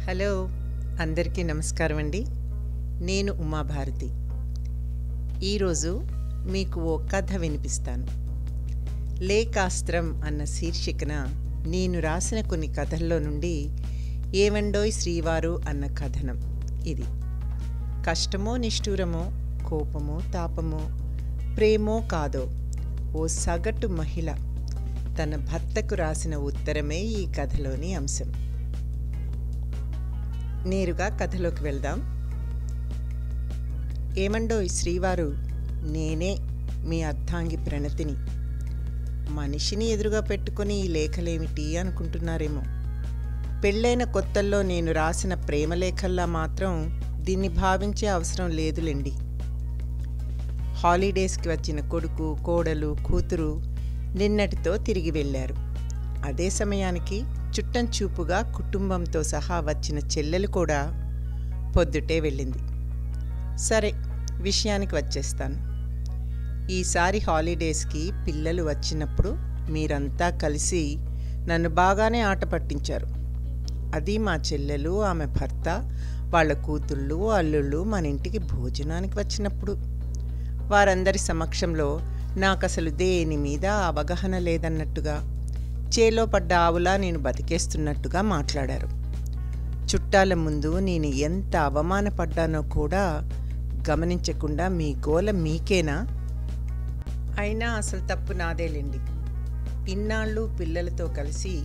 Hello, అందరికీ నమస్కారం అండి. నేను ఉమాభారతి. ఈరోజు మీకు ఓ కథ వినిపిస్తాను. లేఖాస్త్రం అన్న శీర్షికన నేను రాసిన కొన్ని కథల్లో నుండి ఏవండోయ్ శ్రీవారు అన్న కథనం ఇది. కష్టమో నిష్ఠూరమో, కోపమో తాపమో, ప్రేమో కాదో, ఓ సగటు మహిళ తన భర్తకు రాసిన ఉత్తరమే ఈ కథలోని అంశం. నేరుగా కథలోకి వెళ్దాం. ఏమండోయ్ శ్రీవారు, నేనే మీ అర్ధాంగి ప్రణతిని. మనిషిని ఎదురుగా పెట్టుకొని ఈ లేఖలేమిటి అనుకుంటున్నారేమో. పెళ్ళైన కొత్తల్లో నేను రాసిన ప్రేమలేఖల్లా మాత్రం దీన్ని భావించే అవసరం లేదులేండి. హాలిడేస్కి వచ్చిన కొడుకు, కోడలు, కూతురు నిన్నటితో తిరిగి వెళ్ళారు. అదే సమయానికి చుట్టం చూపుగా కుటుంబంతో సహా వచ్చిన చెల్లెలు కూడా పొద్దుటే వెళ్ళింది. సరే, విషయానికి వచ్చేస్తాను. ఈసారి హాలిడేస్కి పిల్లలు వచ్చినప్పుడు మీరంతా కలిసి నన్ను బాగానే ఆట పట్టించారు. అది మా చెల్లెలు, ఆమె భర్త, వాళ్ళ కూతుళ్ళు, అల్లుళ్ళు మన ఇంటికి భోజనానికి వచ్చినప్పుడు. వారందరి సమక్షంలో నాకసలు దేని మీద అవగాహన లేదన్నట్టుగా, చేలో పడ్డ ఆవులా నేను బతికేస్తున్నట్టుగా మాట్లాడారు. చుట్టాల ముందు నేను ఎంత అవమానపడ్డానో కూడా గమనించకుండా మీ గోల మీకేనా? అయినా అసలు తప్పు నాదేలేండి. ఇన్నాళ్ళు పిల్లలతో కలిసి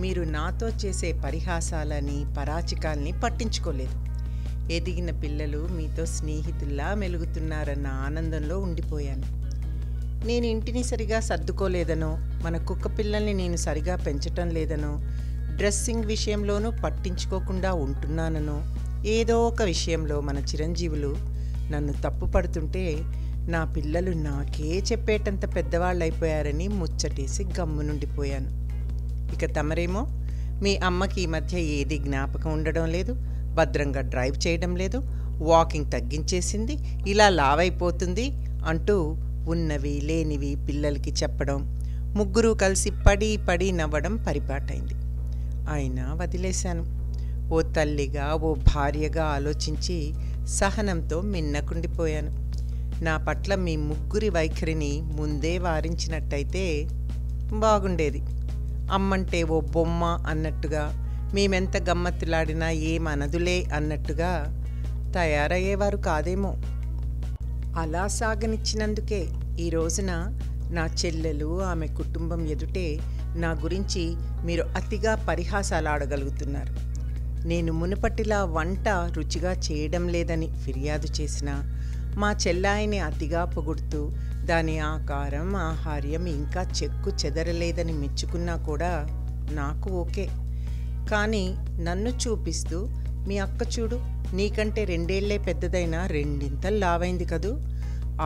మీరు నాతో చేసే పరిహాసాలని, పరాచికాల్ని పట్టించుకోలేదు. ఎదిగిన పిల్లలు మీతో స్నేహితుల్లా మెలుగుతున్నారన్న ఆనందంలో ఉండిపోయాను. నేను ఇంటిని సరిగా సర్దుకోలేదనో, మన కుక్క పిల్లల్ని నేను సరిగా పెంచటం లేదనో, డ్రెస్సింగ్ విషయంలోనూ పట్టించుకోకుండా ఉంటున్నాననో, ఏదో ఒక విషయంలో మన చిరంజీవులు నన్ను తప్పు పడుతుంటే నా పిల్లలు నాకే చెప్పేటంత పెద్దవాళ్ళైపోయారని ముచ్చటేసి గమ్మునుండిపోయాను. ఇక తమరేమో మీ అమ్మకి ఈ మధ్య ఏది జ్ఞాపకం ఉండడం లేదు, భద్రంగా డ్రైవ్ చేయడం లేదు, వాకింగ్ తగ్గించేసింది, ఇలా లావైపోతుంది అంటూ ఉన్నవి లేనివి పిల్లలకి చెప్పడం, ముగ్గురు కలిసి పడి పడి నవ్వడం పరిపాటైంది. అయినా వదిలేశాను. ఓ తల్లిగా, ఓ భార్యగా ఆలోచించి సహనంతో మిన్నకుండిపోయాను. నా పట్ల మీ ముగ్గురి వైఖరిని ముందే వారించినట్టయితే బాగుండేది. అమ్మంటే ఓ బొమ్మ అన్నట్టుగా, మేమెంత గమ్మత్తులాడినా ఏమనదులే అన్నట్టుగా తయారయ్యేవారు కాదేమో. అలా సాగనిచ్చినందుకే ఈ రోజున నా చెల్లెలు, ఆమె కుటుంబం ఎదుటే నా గురించి మీరు అతిగా పరిహాసాలాడగలుగుతున్నారు. నేను మునుపటిలా వంట రుచిగా చేయడం లేదని ఫిర్యాదు చేసినా, మా చెల్లాయిని అతిగా పొగుడుతూ దాని ఆకారం, ఆహార్యం ఇంకా చెక్కు చెదరలేదని మెచ్చుకున్నా కూడా నాకు ఓకే. కానీ నన్ను చూపిస్తూ మీ అక్క చూడు, నీకంటే 2 ఏళ్లే పెద్దదైనా 2 లావైంది కదూ,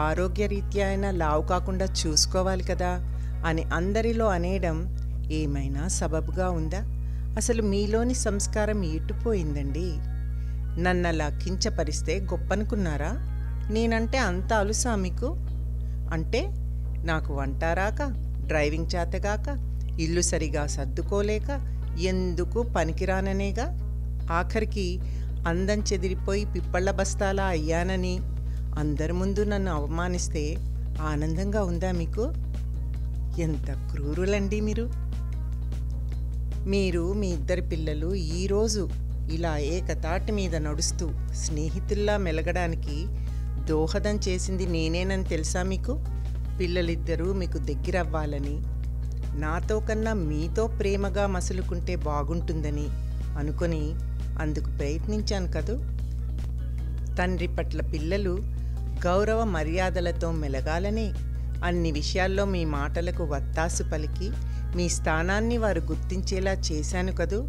ఆరోగ్యరీత్యా అయినా లావు కాకుండా చూసుకోవాలి కదా అని అందరిలో అనేయడం ఏమైనా సబబుగా ఉందా? అసలు మీలోని సంస్కారం ఎటుపోయిందండి? నన్నలా కించపరిస్తే గొప్పనుకున్నారా? నేనంటే అంత అలుసా మీకు? అంటే నాకు వంట రాక, డ్రైవింగ్ చేతగాక, ఇల్లు సరిగా సర్దుకోలేక, ఎందుకు పనికిరాననేగా? ఆఖరికి అందం చెదిరిపోయి పిప్పళ్ళ బస్తాలా అయ్యానని అందరి ముందు నన్ను అవమానిస్తే ఆనందంగా ఉందా మీకు? ఎంత క్రూరులండి మీరు! మీరు, మీ ఇద్దరి పిల్లలు ఈరోజు ఇలా ఏకతాటి మీద నడుస్తూ స్నేహితుల్లా మెలగడానికి దోహదం చేసింది నేనేనని తెలుసా మీకు? పిల్లలిద్దరూ మీకు దగ్గరవ్వాలని, నాతో కన్నా మీతో ప్రేమగా మసులుకుంటే బాగుంటుందని అనుకొని అందుకు ప్రయత్నించాను కదూ. తండ్రి పట్ల పిల్లలు గౌరవ మర్యాదలతో మెలగాలని అన్ని విషయాల్లో మీ మాటలకు వత్తాసు పలికి మీ స్థానాన్ని వారు గుర్తించేలా చేశాను కదూ.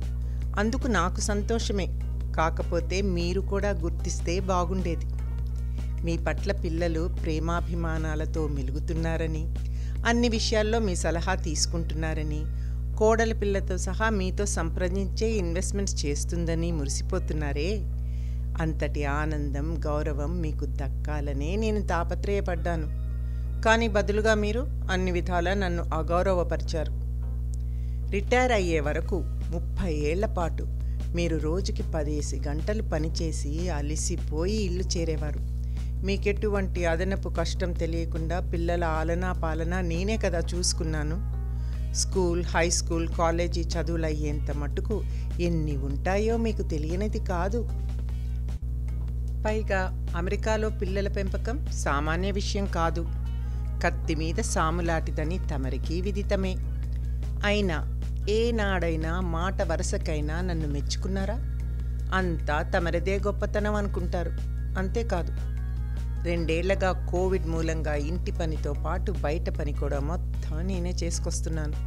అందుకు నాకు సంతోషమే. కాకపోతే మీరు కూడా గుర్తిస్తే బాగుండేది. మీ పట్ల పిల్లలు ప్రేమాభిమానాలతో మెలుగుతున్నారని, అన్ని విషయాల్లో మీ సలహా తీసుకుంటున్నారని, కోడల పిల్లతో సహా మీతో సంప్రదించే ఇన్వెస్ట్మెంట్స్ చేస్తుందని మురిసిపోతున్నారే, అంతటి ఆనందం, గౌరవం మీకు దక్కాలనే నేను తాపత్రయపడ్డాను. కానీ బదులుగా మీరు అన్ని విధాలా నన్ను అగౌరవపరిచారు. రిటైర్ అయ్యే వరకు 30 ఏళ్ల పాటు మీరు రోజుకి 10 గంటలు పనిచేసి అలిసిపోయి ఇల్లు చేరేవారు. మీకెటువంటి అదనపు కష్టం తెలియకుండా పిల్లల ఆలనా పాలనా నేనే కదా చూసుకున్నాను. స్కూల్, హై స్కూల్, కాలేజీ చదువులు అయ్యేంత మట్టుకు ఎన్ని ఉంటాయో మీకు తెలియనిది కాదు. పైగా అమెరికాలో పిల్లల పెంపకం సామాన్య విషయం కాదు. కత్తి మీద సాములాటిదని తమరికి విదితమే. అయినా ఏనాడైనా మాట వరసకైనా నన్ను మెచ్చుకున్నారా? అంతా తమరిదే గొప్పతనం అనుకుంటారు. అంతేకాదు, 2 ఏళ్లగా కోవిడ్ మూలంగా ఇంటి పనితో పాటు బయట పని కూడా మొత్తం నేనే చేసుకొస్తున్నాను.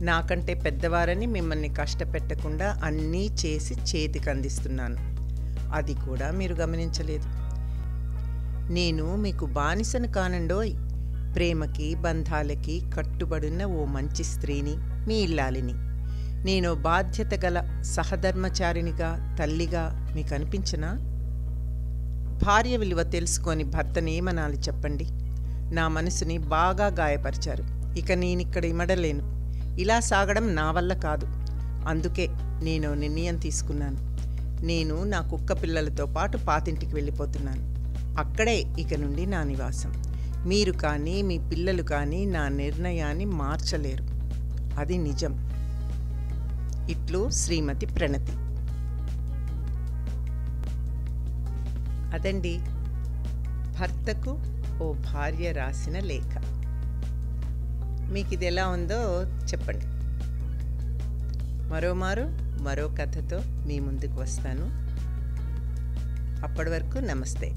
నాకంటే పెద్దవారని మిమ్మల్ని కష్టపెట్టకుండా అన్నీ చేసి చేతికి అందిస్తున్నాను. అది కూడా మీరు గమనించలేదు. నేను మీకు బానిసను కానండోయ్. ప్రేమకి, బంధాలకి కట్టుబడిన ఓ మంచి స్త్రీని, మీ ఇల్లాలిని. నేను బాధ్యత గల సహధర్మచారినిగా, తల్లిగా మీకు అనిపించనా? భార్య విలువ తెలుసుకొని భర్తనేమనాలి చెప్పండి? నా మనసుని బాగా గాయపరిచారు. ఇక నేనిక్కడ ఇమడలేను. ఇలా సాగడం నా వల్ల కాదు. అందుకే నేను నిర్ణయం తీసుకున్నాను. నేను నా కుక్క పిల్లలతో పాటు పాతింటికి వెళ్ళిపోతున్నాను. అక్కడే ఇక నుండి నా నివాసం. మీరు కానీ మీ పిల్లలు కానీ నా నిర్ణయాన్ని మార్చలేరు. అది నిజం. ఇట్లు శ్రీమతి ప్రణతి. అదండి భర్తకు ఓ భార్య రాసిన లేఖ. మీకు ఇది ఎలా ఉందో చెప్పండి. మరో కథతో మీ ముందుకు వస్తాను. అప్పటి వరకు నమస్తే.